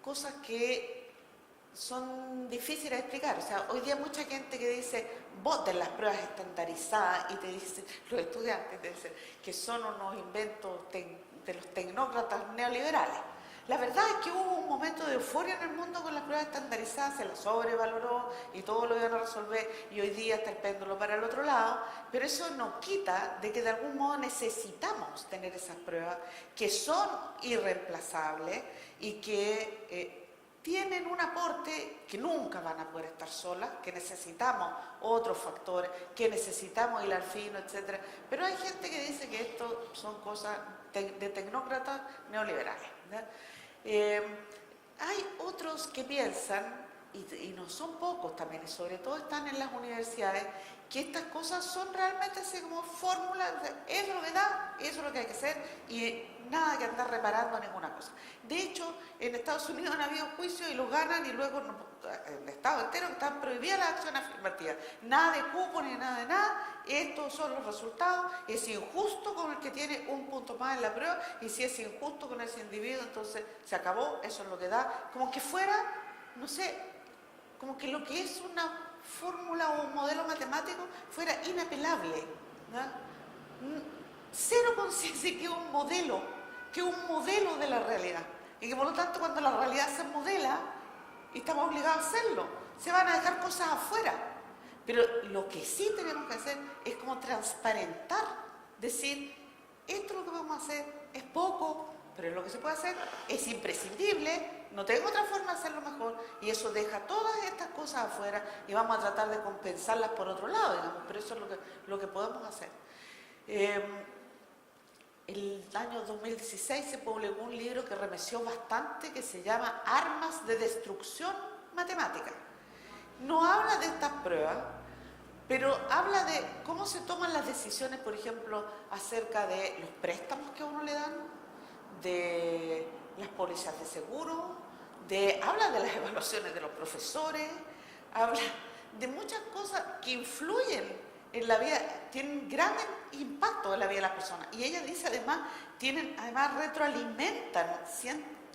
cosas que son difíciles de explicar. O sea, hoy día mucha gente que dice, voten las pruebas estandarizadas, y te dicen, los estudiantes te dicen que son unos inventos de los tecnócratas neoliberales. La verdad es que hubo un momento de euforia en el mundo con las pruebas estandarizadas, se las sobrevaloró y todo lo iban a resolver, y hoy día está el péndulo para el otro lado, pero eso no quita de que de algún modo necesitamos tener esas pruebas que son irreemplazables y que tienen un aporte que nunca van a poder estar solas, que necesitamos otros factores, que necesitamos hilar fino, etc. Pero hay gente que dice que esto son cosas de tecnócratas neoliberales, ¿verdad? Hay otros que piensan, y no son pocos también, y sobre todo están en las universidades, que estas cosas son realmente así como fórmulas, es lo que da, eso es lo que hay que hacer, y nada que andar reparando ninguna cosa. De hecho, en Estados Unidos han habido juicios y los ganan, y luego el Estado entero están prohibidas las acciones afirmativas. Nada de cupo ni nada de nada, estos son los resultados, es injusto con el que tiene un punto más en la prueba, y si es injusto con ese individuo, entonces se acabó, eso es lo que da, como que fuera, no sé, como que lo que es una fórmula o un modelo matemático fuera inapelable, ¿no? Cero conciencia que es un modelo de la realidad, y que por lo tanto cuando la realidad se modela y estamos obligados a hacerlo, se van a dejar cosas afuera. Pero lo que sí tenemos que hacer es como transparentar, decir, esto es lo que vamos a hacer, es poco, pero es lo que se puede hacer, es imprescindible, no tengo otra forma de hacerlo mejor, y eso deja todas estas cosas afuera y vamos a tratar de compensarlas por otro lado, digamos, pero eso es lo que podemos hacer. El año 2016 se publicó un libro que remeció bastante, que se llama Armas de Destrucción Matemática. No habla de estas pruebas, pero habla de cómo se toman las decisiones, por ejemplo, acerca de los préstamos que a uno le dan, de las pólizas de seguro, habla de las evaluaciones de los profesores, habla de muchas cosas que influyen en la vida, tienen gran impacto en la vida de las personas. Y ella dice además, retroalimentan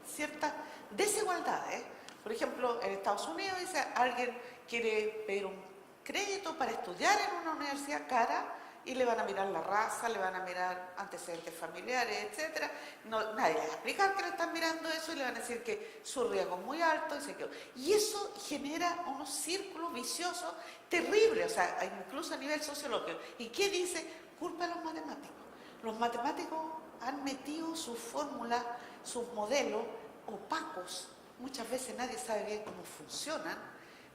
ciertas desigualdades. Por ejemplo, en Estados Unidos dice, alguien quiere pedir un crédito para estudiar en una universidad cara, y le van a mirar la raza, le van a mirar antecedentes familiares, etc. Nadie le va a explicar que le están mirando eso, y le van a decir que su riesgo es muy alto, y eso genera unos círculos viciosos terribles, o sea, incluso a nivel sociológico. ¿Y qué dice? Culpa a los matemáticos. Los matemáticos han metido sus fórmulas, sus modelos opacos, muchas veces nadie sabe bien cómo funcionan,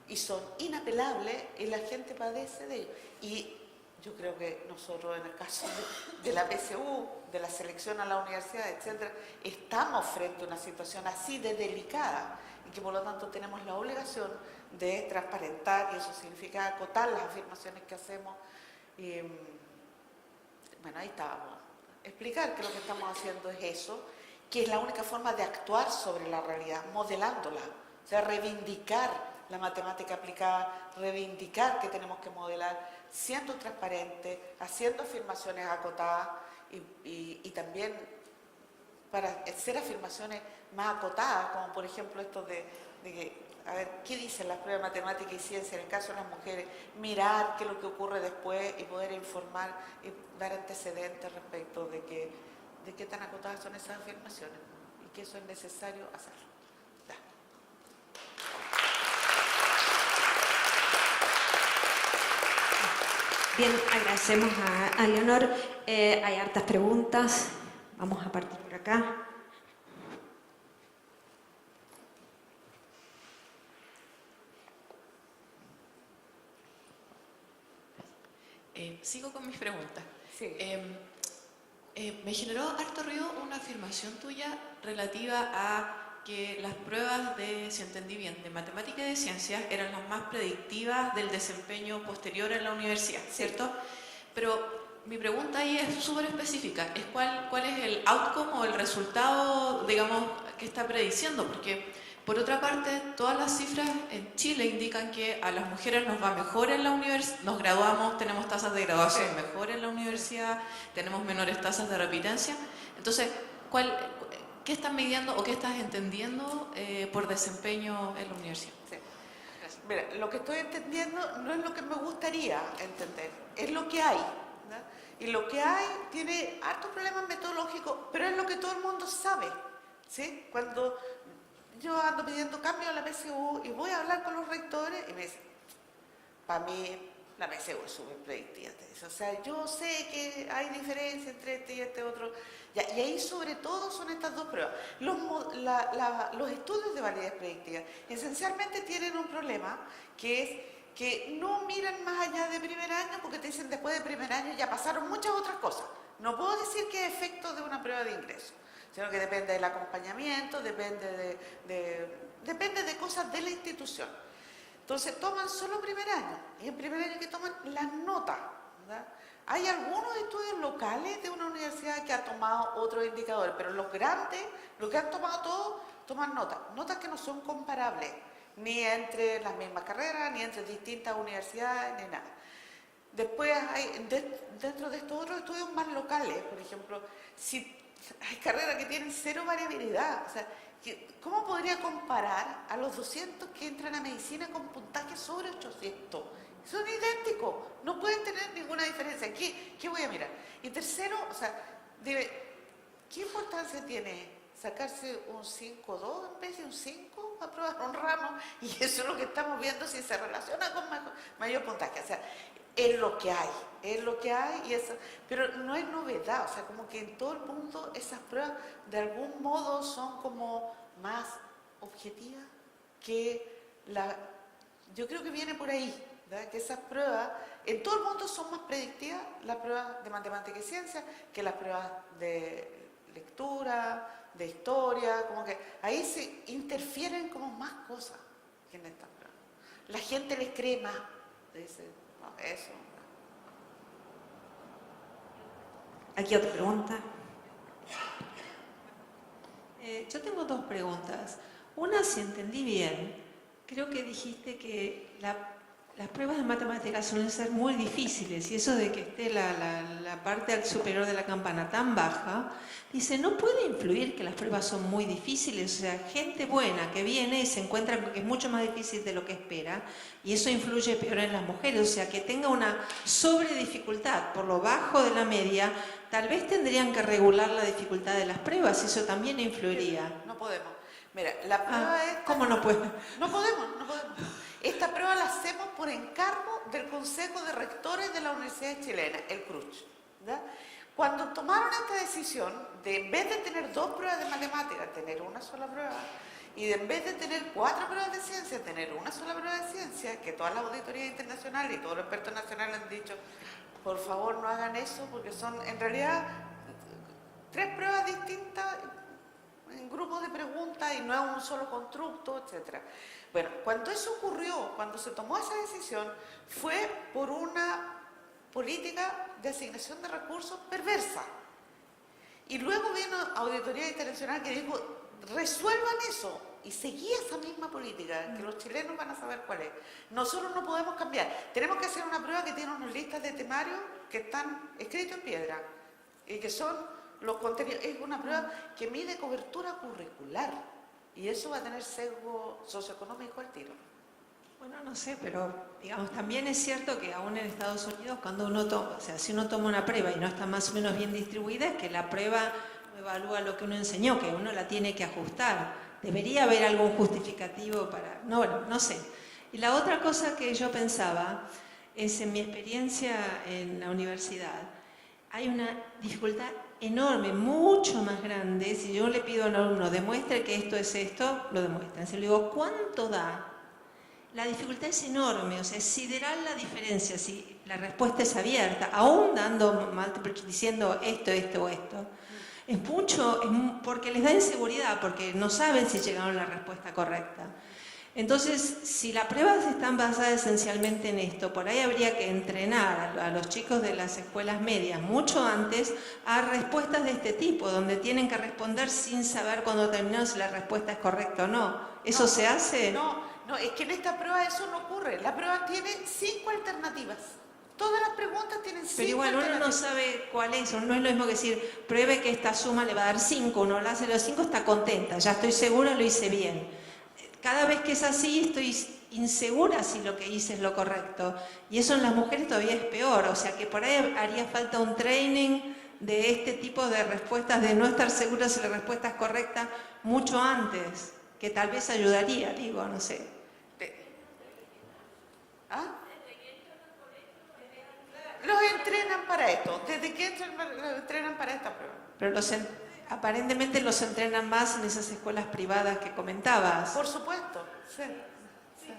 y son inapelables, y la gente padece de ellos. Y yo creo que nosotros, en el caso de la PSU, de la selección a la universidad, etc., estamos frente a una situación así de delicada, y que por lo tanto tenemos la obligación de transparentar, y eso significa acotar las afirmaciones que hacemos. Y, bueno, ahí estábamos. Explicar que lo que estamos haciendo es eso, que es la única forma de actuar sobre la realidad, modelándola, o sea, reivindicar la matemática aplicada, reivindicar que tenemos que modelar, siendo transparente, haciendo afirmaciones acotadas, y también para hacer afirmaciones más acotadas, como por ejemplo esto de que, a ver, ¿qué dicen las pruebas de matemática y ciencia en el caso de las mujeres? Mirar qué es lo que ocurre después y poder informar y dar antecedentes respecto de qué tan acotadas son esas afirmaciones, y que eso es necesario hacerlo. Bien, agradecemos a Leonor. Hay hartas preguntas. Vamos a partir por acá. Sigo con mis preguntas. Sí. Me generó harto ruido una afirmación tuya relativa a que las pruebas si entendí bien, de matemática y de ciencias eran las más predictivas del desempeño posterior en la universidad, ¿cierto? Sí. Pero mi pregunta ahí es súper específica, es cuál es el outcome o el resultado, digamos, que está prediciendo, porque por otra parte, todas las cifras en Chile indican que a las mujeres nos va mejor en la universidad, nos graduamos, tenemos tasas de graduación mejor en la universidad, tenemos menores tasas de repitencia. Entonces, ¿qué estás midiendo o qué estás entendiendo por desempeño en la universidad? Sí. Mira, lo que estoy entendiendo no es lo que me gustaría entender, es lo que hay, ¿no? Y lo que hay tiene hartos problemas metodológicos, pero es lo que todo el mundo sabe, ¿sí? Cuando yo ando pidiendo cambio a la PSU y voy a hablar con los rectores y me dicen, para mí la PSU es súper predictiva, te dice. O sea, yo sé que hay diferencia entre este y este otro. Ya, y ahí sobre todo son estas dos pruebas. Los estudios de validez predictiva esencialmente tienen un problema que es que no miran más allá de primer año porque te dicen después de primer año ya pasaron muchas otras cosas. No puedo decir que es efecto de una prueba de ingreso, sino que depende del acompañamiento, depende de cosas de la institución. Entonces toman solo primer año y en primer año que toman las notas, ¿verdad? Hay algunos estudios locales de una universidad que ha tomado otros indicadores, pero los grandes, los que han tomado todos, toman notas que no son comparables, ni entre las mismas carreras, ni entre distintas universidades, ni nada. Después hay, dentro de estos otros estudios más locales, por ejemplo, si hay carreras que tienen cero variabilidad, o sea, ¿cómo podría comparar a los 200 que entran a medicina con puntaje sobre 800? Son idénticos, no pueden tener ninguna diferencia. ¿Qué voy a mirar? Y tercero, o sea, dime, ¿qué importancia tiene sacarse un 5.2 en vez de un 5 para probar un ramo? Y eso es lo que estamos viendo si se relaciona con mayor puntaje. O sea, es lo que hay, y eso, pero no es novedad, o sea, como que en todo el mundo esas pruebas de algún modo son como más objetivas que yo creo que viene por ahí, ¿verdad? Que esas pruebas en todo el mundo son más predictivas, las pruebas de matemática y ciencia, que las pruebas de lectura, de historia, como que ahí se interfieren como más cosas que en estas pruebas. La gente les cree más, dice, no, eso. Aquí otra pregunta. Yo tengo dos preguntas. Una, si entendí bien, creo que dijiste que las pruebas de matemáticas suelen ser muy difíciles y eso de que esté la parte superior de la campana tan baja, dice, ¿no puede influir que las pruebas son muy difíciles? O sea, gente buena que viene y se encuentra con que es mucho más difícil de lo que espera y eso influye peor en las mujeres. O sea, que tenga una sobredificultad por lo bajo de la media, tal vez tendrían que regular la dificultad de las pruebas, eso también influiría. No podemos. Mira, la prueba es... ¿Cómo no puede? No podemos. Esta prueba la hacemos por encargo del Consejo de Rectores de la Universidad Chilena, el CRUCH, ¿verdad? Cuando tomaron esta decisión de en vez de tener 2 pruebas de matemáticas, tener una sola prueba, y de en vez de tener 4 pruebas de ciencia, tener una sola prueba de ciencia, que todas las auditorías internacionales y todos los expertos nacionales han dicho, por favor no hagan eso, porque son en realidad 3 pruebas distintas en grupos de preguntas y no es un solo constructo, etc. Bueno, cuando eso ocurrió, cuando se tomó esa decisión, fue por una política de asignación de recursos perversa. Y luego vino Auditoría Internacional que dijo, resuelvan eso. Y seguía esa misma política, que los chilenos van a saber cuál es. Nosotros no podemos cambiar. Tenemos que hacer una prueba que tiene unas listas de temarios que están escritos en piedra y que son los contenidos. Es una prueba que mide cobertura curricular y eso va a tener sesgo socioeconómico al tiro. Bueno, no sé, pero digamos, también es cierto que aún en Estados Unidos, cuando uno toma, o sea, si uno toma una prueba y no está más o menos bien distribuida, es que la prueba no evalúa lo que uno enseñó, que uno la tiene que ajustar. Debería haber algún justificativo para... No, bueno, no sé. Y la otra cosa que yo pensaba es, en mi experiencia en la universidad, hay una dificultad enorme, mucho más grande. Si yo le pido a un alumno, demuestre que esto es esto, lo demuestran. Si le digo, ¿cuánto da? La dificultad es enorme, o sea, es sideral la diferencia si la respuesta es abierta, aún dando diciendo esto, esto o esto. Es mucho, porque les da inseguridad, porque no saben si llegaron a la respuesta correcta. Entonces, si las pruebas están basadas esencialmente en esto, por ahí habría que entrenar a los chicos de las escuelas medias mucho antes a respuestas de este tipo, donde tienen que responder sin saber cuando terminaron si la respuesta es correcta o no. ¿Eso se hace? No, es que en esta prueba eso no ocurre. La prueba tiene 5 alternativas. Todas las preguntas tienen 5 Pero igual uno no alternativas. sabe cuál es, no es lo mismo que decir, pruebe que esta suma le va a dar 5, uno la hace los 5, está contenta, ya estoy segura, lo hice bien. Cada vez que es así estoy insegura si lo que hice es lo correcto. Y eso en las mujeres todavía es peor, o sea que por ahí haría falta un training de este tipo de respuestas, de no estar segura si la respuesta es correcta mucho antes, que tal vez ayudaría, digo, no sé. ¿Ah? Los entrenan para esto. Desde que entran, los entrenan para esta prueba. Pero aparentemente los entrenan más en esas escuelas privadas que comentabas. Por supuesto, sí. Sí.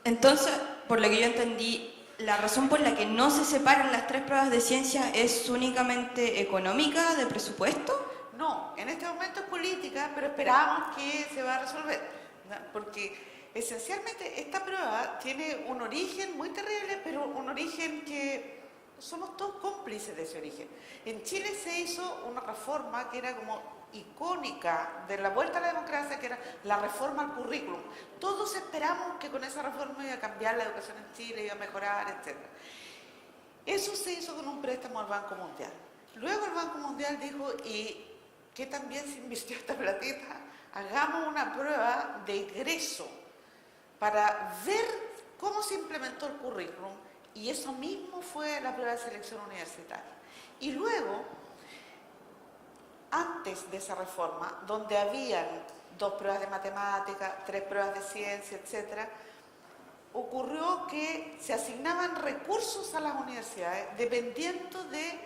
Entonces, por lo que yo entendí, la razón por la que no se separan las 3 pruebas de ciencia es únicamente económica, de presupuesto. No, en este momento es política, pero esperamos que se va a resolver, ¿no? Porque esencialmente esta prueba tiene un origen muy terrible, pero un origen que somos todos cómplices de ese origen. En Chile se hizo una reforma que era como icónica de la vuelta a la democracia, que era la reforma al currículum. Todos esperamos que con esa reforma iba a cambiar la educación en Chile, iba a mejorar, etc. Eso se hizo con un préstamo al Banco Mundial. Luego el Banco Mundial dijo, y que también se invirtió esta platita, hagamos una prueba de egreso para ver cómo se implementó el currículum, y eso mismo fue la prueba de selección universitaria. Y luego, antes de esa reforma, donde habían 2 pruebas de matemática, 3 pruebas de ciencia, etc., ocurrió que se asignaban recursos a las universidades dependiendo de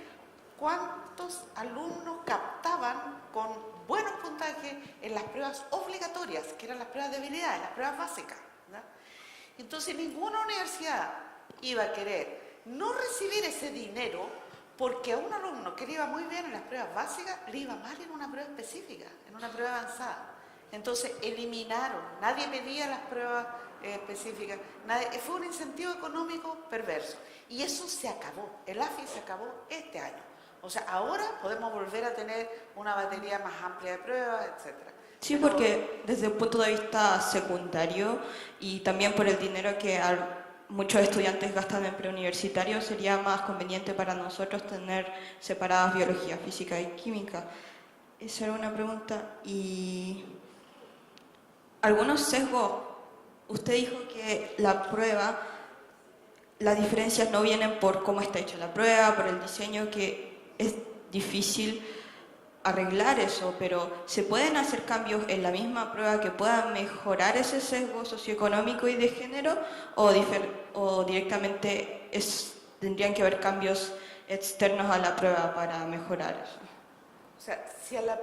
cuántos alumnos captaban con buenos puntajes en las pruebas obligatorias, que eran las pruebas de habilidades, las pruebas básicas, ¿no? Entonces ninguna universidad iba a querer no recibir ese dinero porque a un alumno que le iba muy bien en las pruebas básicas le iba mal en una prueba específica, en una prueba avanzada. Entonces eliminaron, nadie pedía las pruebas específicas, fue un incentivo económico perverso. Y eso se acabó, el AFI se acabó este año. O sea, ahora podemos volver a tener una batería más amplia de pruebas, etc. Sí, porque desde un punto de vista secundario y también por el dinero que muchos estudiantes gastan en preuniversitario, sería más conveniente para nosotros tener separadas biología, física y química. Esa era una pregunta. Y algunos sesgos, usted dijo que la prueba, las diferencias no vienen por cómo está hecha la prueba, por el diseño, que es difícil arreglar eso, pero ¿se pueden hacer cambios en la misma prueba que puedan mejorar ese sesgo socioeconómico y de género, o directamente tendrían que haber cambios externos a la prueba para mejorar eso? O sea, si a la